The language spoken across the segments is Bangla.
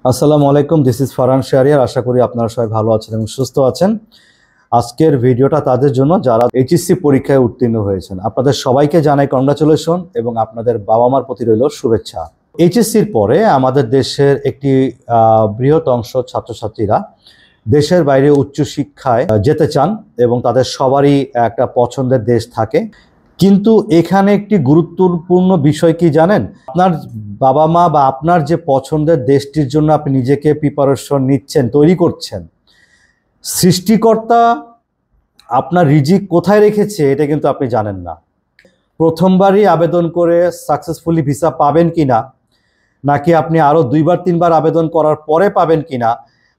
আসসালামু আলাইকুম, দিস ইজ ফারহান শাহরিয়ার। আশা করি আপনারা সবাই ভালো আছেন এবং সুস্থ আছেন। আজকের ভিডিওটা তাদের জন্য যারা এইচএসসি পরীক্ষায় উত্তীর্ণ হয়েছেন। আপনাদের সবাইকে জানাই কংগ্রাচুলেশন এবং আপনাদের বাবা মার প্রতি রইল শুভেচ্ছা। এইচএসসির পরে আমাদের দেশের একটি বৃহৎ অংশ ছাত্রছাত্রীরা দেশের বাইরে উচ্চশিক্ষায় যেতে চান এবং তাদের সবারই একটা পছন্দের দেশ থাকে। কিন্তু এখানে একটি গুরুত্বপূর্ণ বিষয় কি জানেন? আপনার বাবা মা বা আপনার যে পছন্দের দেশটির জন্য আপনি নিজেকে প্রিপারেশন নিচ্ছেন, তৈরি করছেন, সৃষ্টিকর্তা আপনার রিজিক কোথায় রেখেছে এটা কিন্তু আপনি জানেন না। প্রথমবারই আবেদন করে সাকসেসফুলি ভিসা পাবেন কিনা, নাকি আপনি আরও 2বার 3বার আবেদন করার পরে পাবেন কিনা,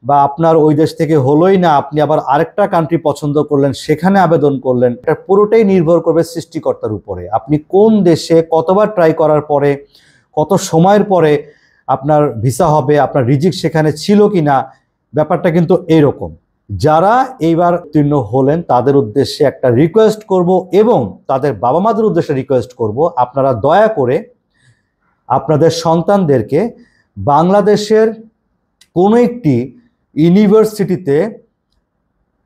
বা আপনার ওই দেশ থেকে হলোই না, আপনি আবার আরেকটা কান্ট্রি পছন্দ করলেন, সেখানে আবেদন করলেন, এটা পুরোটাই নির্ভর করবে সৃষ্টিকর্তার উপরে। আপনি কোন দেশে কতবার ট্রাই করার পরে, কত সময়ের পরে আপনার ভিসা হবে, আপনার রিজিক সেখানে ছিল কিনা, ব্যাপারটা কিন্তু এইরকম। যারা এইবার উত্তীর্ণ হলেন তাদের উদ্দেশ্যে একটা রিকোয়েস্ট করব এবং তাদের বাবা মাদের উদ্দেশ্যে রিকোয়েস্ট করব, আপনারা দয়া করে আপনাদের সন্তানদেরকে বাংলাদেশের কোনো একটি ইউনিভার্সিটিতে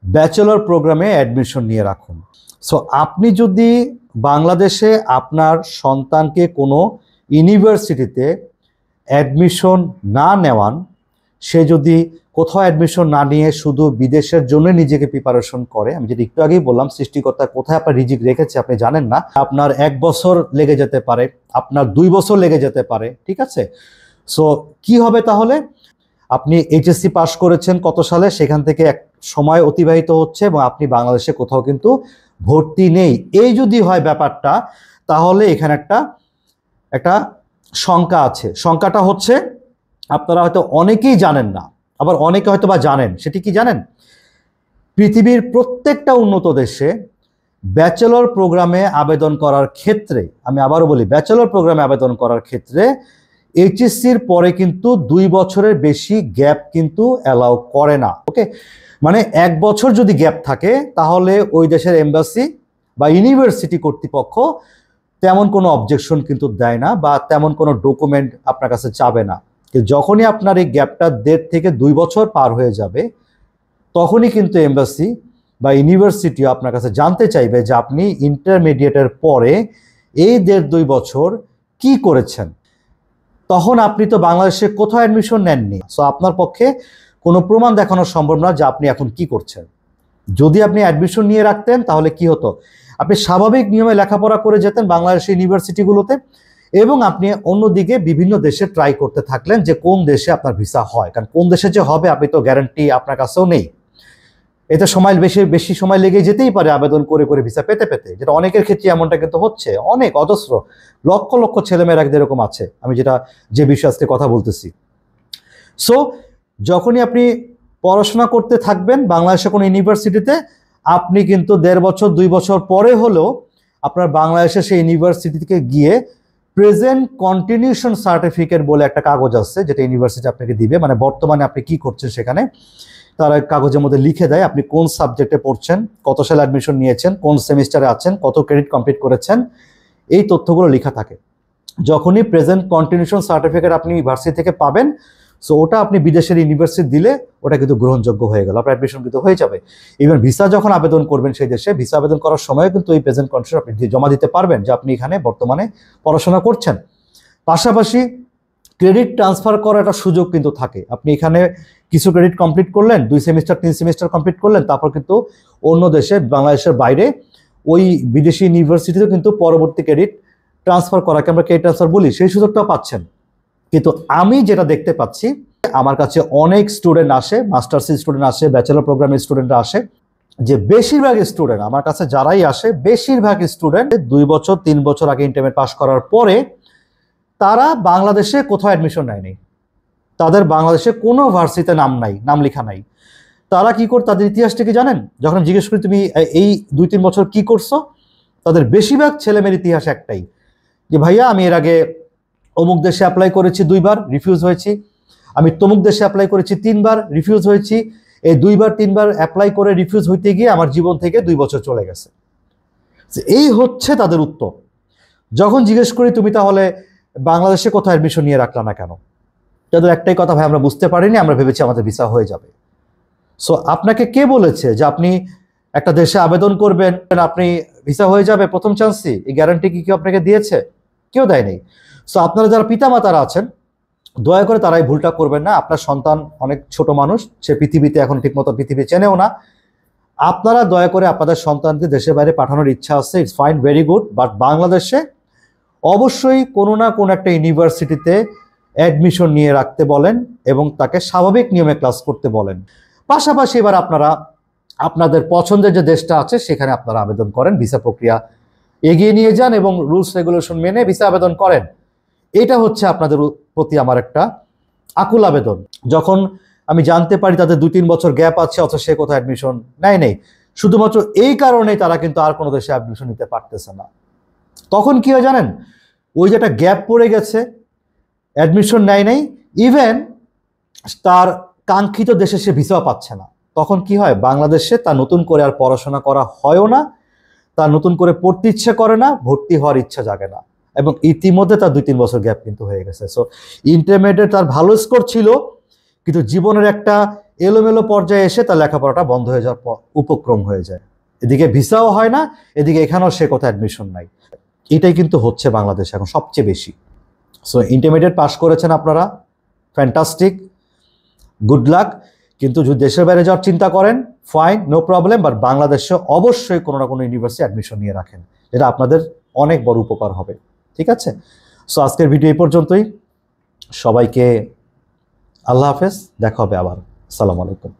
ব্যাচেলর প্রোগ্রামে অ্যাডমিশন নিয়ে রাখুন। সো আপনি যদি বাংলাদেশে আপনার সন্তানকে কোনো ইউনিভার্সিটিতে অ্যাডমিশন না নেওয়ান, সে যদি কোথাও অ্যাডমিশন না নিয়ে শুধু বিদেশের জন্য নিজেকে প্রিপারেশন করে, আমি যেটা একটু আগেই বললাম, সৃষ্টিকর্তা কোথায় আপনার রিজিক রেখেছে আপনি জানেন না। আপনার 1 বছর লেগে যেতে পারে, আপনার 2 বছর লেগে যেতে পারে, ঠিক আছে? সো কি হবে তাহলে? আপনি এইচএসসি পাস করেছেন কত সালে, সেখান থেকে এক সময় অতিবাহিত হচ্ছে এবং আপনি বাংলাদেশে কোথাও কিন্তু ভর্তি নেই। এই যদি হয় ব্যাপারটা, তাহলে এখানে একটা শঙ্কা আছে। শঙ্কাটা হচ্ছে, আপনারা হয়তো অনেকেই জানেন না, আবার অনেকে হয়তো বা জানেন। সেটি কি জানেন? পৃথিবীর প্রত্যেকটা উন্নত দেশে ব্যাচেলর প্রোগ্রামে আবেদন করার ক্ষেত্রে, আমি আবারও বলি, ব্যাচেলর প্রোগ্রামে আবেদন করার ক্ষেত্রে এইচএসসির পরে কিন্তু 2 বছরের বেশি গ্যাপ কিন্তু অ্যালাউ করে না। ওকে, মানে 1 বছর যদি গ্যাপ থাকে তাহলে ওই দেশের এমবাসি বা ইউনিভার্সিটি কর্তৃপক্ষ তেমন কোনো অবজেকশন কিন্তু দেয় না বা তেমন কোনো ডকুমেন্ট আপনার কাছে চাবে না। যখনই আপনার এই গ্যাপটা 1.5 থেকে 2 বছর পার হয়ে যাবে, তখনই কিন্তু এমবাসি বা ইউনিভার্সিটিও আপনার কাছে জানতে চাইবে যে আপনি ইন্টারমিডিয়েটের পরে এই 1.5-2 বছর কি করেছেন। তখন আপনি তো বাংলাদেশে কোথাও অ্যাডমিশন নেননি। সো আপনার পক্ষে কোনো প্রমাণ দেখানো সম্ভব না যে আপনি এখন কি করছেন। যদি আপনি অ্যাডমিশন নিয়ে রাখতেন তাহলে কি হতো? আপনি স্বাভাবিক নিয়মে লেখাপড়া করে যেতেন বাংলাদেশের ইউনিভার্সিটিগুলোতে এবং আপনি অন্যদিকে বিভিন্ন দেশে ট্রাই করতে থাকলেন যে কোন দেশে আপনার ভিসা হয়। কারণ কোন দেশে যে হবে আপনি তো গ্যারান্টি আপনার কাছেও নেই। এতে সময় বেশি সময় লেগে যেতেই পারে আবেদন করে করে ভিসা পেতে পেতে, যেটা অনেকের ক্ষেত্রে এমনটা কিন্তু হচ্ছে। অনেক অজস্র লক্ষ লক্ষ ছেলেমেয়েরা এরকম আছে, আমি যে বিষয়ে আজকে কথা বলতেছি। সো যখনই আপনি পড়াশোনা করতে থাকবেন বাংলাদেশের কোনো ইউনিভার্সিটিতে, আপনি কিন্তু 1.5 বছর 2 বছর পরে হলেও আপনার বাংলাদেশের সেই ইউনিভার্সিটি থেকে গিয়ে প্রেজেন্ট কন্টিনিউশন সার্টিফিকেট বলে একটা কাগজ আছে, যেটা ইউনিভার্সিটি আপনাকে দিবে, মানে বর্তমানে আপনি কি করছেন সেখানে তারা কাগজের মধ্যে লিখে দেয় আপনি কোন সাবজেক্টে পড়ছেন, কত সালে অ্যাডমিশন নিয়েছেন, কোন সেমিস্টারে আছেন, কত ক্রেডিট কমপ্লিট করেছেন, এই তথ্যগুলো লেখা থাকে। যখনই প্রেজেন্ট কন্টিনিউশন সার্টিফিকেট আপনি ইউনিভার্সিটি থেকে পাবেন, সো ওটা আপনি বিদেশের ইউনিভার্সিটি দিলে ওটা কিন্তু গ্রহণযোগ্য হয়ে গেল, আপনার অ্যাডমিশন কিন্তু হয়ে যাবে। ইভেন ভিসা যখন আবেদন করবেন সেই দেশে, ভিসা আবেদন করার সময়ও কিন্তু এই প্রেজেন্ট কন্ডিশন আপনি জমা দিতে পারবেন যে আপনি এখানে বর্তমানে পড়াশোনা করছেন। পাশাপাশি ক্রেডিট ট্রান্সফার করার একটা সুযোগ কিন্তু থাকে। আপনি এখানে কিছু ক্রেডিট কমপ্লিট করলেন, 2 সেমিস্টার 3 সেমিস্টার কমপ্লিট করলেন, তারপর কিন্তু অন্য দেশে বাংলাদেশের বাইরে ওই বিদেশি ইউনিভার্সিটিতেও কিন্তু পরবর্তী ক্রেডিট ট্রান্সফার করাকে আমরা ক্রেডিট ট্রান্সফার বলি, সেই সুযোগটাও পাচ্ছেন। কিন্তু আমি যেটা দেখতে পাচ্ছি, আমার কাছে অনেক স্টুডেন্ট আসে, মাস্টার্স স্টুডেন্ট আসে, ব্যাচেলর প্রোগ্রামের স্টুডেন্টরা আসে, যে বেশিরভাগ স্টুডেন্ট আমার কাছে যারাই আসে, বেশিরভাগ স্টুডেন্ট 2 বছর 3 বছর আগে ইন্টারমিডিয়েট পাস করার পরে তারা বাংলাদেশে কোথাও অ্যাডমিশন নেয়নি। তাদের বাংলাদেশে কোনো ভার্সিটিতে নাম লেখা নাই। তারা কি করে, তাদের ইতিহাসটা কি জানেন? যখন জিজ্ঞেস করি তুমি এই 2-3 বছর কি করছো, তাদের বেশিরভাগ ছেলেমেয়ের ইতিহাস একটাই, যে ভাইয়া আমি এর আগে অমুক দেশে অ্যাপ্লাই করেছি 2বার, রিফিউজ হয়েছি। আমি তমুক দেশে অ্যাপ্লাই করেছি 3বার, রিফিউজ হয়েছি। এই 2বার 3বার অ্যাপ্লাই করে রিফিউজ হইতে গিয়ে আমার জীবন থেকে 2 বছর চলে গেছে। এই হচ্ছে তাদের উত্তর। যখন জিজ্ঞেস করি তুমি তাহলে বাংলাদেশে কোথাও অ্যাডমিশন নিয়ে রাখলা না কেন, তাদের একটাই কথা, ভাই আমরা বুঝতে পারিনি, আমরা ভেবেছি আমাদের ভিসা হয়ে যাবে। সো আপনাকে কে বলেছে যে আপনি একটা দেশে আবেদন করবেন, আপনি ভিসা হয়ে যাবে প্রথম চান্সই? এই গ্যারান্টি কি কেউ আপনাকে দিয়েছে? কেউ দেয়নি। সো আপনারা যারা পিতামাতারা আছেন, দয়া করে তারা এই ভুলটা করবেন না। আপনার সন্তান অনেক ছোট মানুষ, সে পৃথিবীতে এখন ঠিকমতো পৃথিবী চেনেও না। আপনারা দয়া করে আপনাদের সন্তানকে দেশের বাইরে পাঠানোর ইচ্ছা আছে, it's fine, very good, but বাংলাদেশে অবশ্যই কোনো না কোনো একটা ইউনিভার্সিটিতে অ্যাডমিশন নিয়ে রাখতে বলেন এবং তাকে স্বাভাবিক নিয়মে ক্লাস করতে বলেন। পাশাপাশি এবার আপনারা আপনাদের পছন্দের যে দেশটা আছে সেখানে আপনারা আবেদন করেন, ভিসা প্রক্রিয়া এগিয়ে নিয়ে যান এবং রুলস রেগুলেশন মেনে ভিসা আবেদন করেন। এটা হচ্ছে আপনাদের প্রতি আমার একটা আকুল আবেদন। যখন আমি জানতে পারি তাদের 2-3 বছর গ্যাপ আছে, অথচ সে কোথাও অ্যাডমিশন নেয়, শুধুমাত্র এই কারণেই তারা কিন্তু আর কোনো দেশে অ্যাডমিশন নিতে পারতেছে না। তখন কি হয় জানেন? ওই যে একটা গ্যাপ পড়ে গেছে, অ্যাডমিশন নেয়, ইভেন তার কাঙ্ক্ষিত দেশে সে ভিসাও পাচ্ছে না। তখন কি হয়? বাংলাদেশে তার নতুন করে আর পড়াশোনা করা হয়ও না, তার নতুন করে পড়তে ইচ্ছে করে না, ভর্তি হওয়ার ইচ্ছা জাগে না, এবং ইতিমধ্যে তার 2-3 বছর গ্যাপ কিন্তু হয়ে গেছে। সো ইন্টারমিডিয়েট তার ভালো স্কোর ছিল, কিন্তু জীবনের একটা এলোমেলো পর্যায়ে এসে তার লেখাপড়াটা বন্ধ হয়ে যাওয়ার উপক্রম হয়ে যায়। এদিকে ভিসাও হয় না, এদিকে এখানেও সে কোথাও অ্যাডমিশন নাই। এটাই কিন্তু হচ্ছে বাংলাদেশে এখন সবচেয়ে বেশি। সো ইন্টারমিডিয়েট পাস করেছেন আপনারা, ফ্যান্টাস্টিক, গুড লাক। কিন্তু যদি দেশের বাইরে যাওয়ার চিন্তা করেন, ফাইন, নো প্রবলেম, বাট বাংলাদেশে অবশ্যই কোনো না কোনো ইউনিভার্সিটি অ্যাডমিশন নিয়ে রাখেন, যেটা আপনাদের অনেক বড় উপকার হবে। ঠিক আছে? সো আজকের ভিডিও এই পর্যন্তই। সবাইকে আল্লাহ হাফেজ, দেখা হবে আবার। আসসালামু আলাইকুম।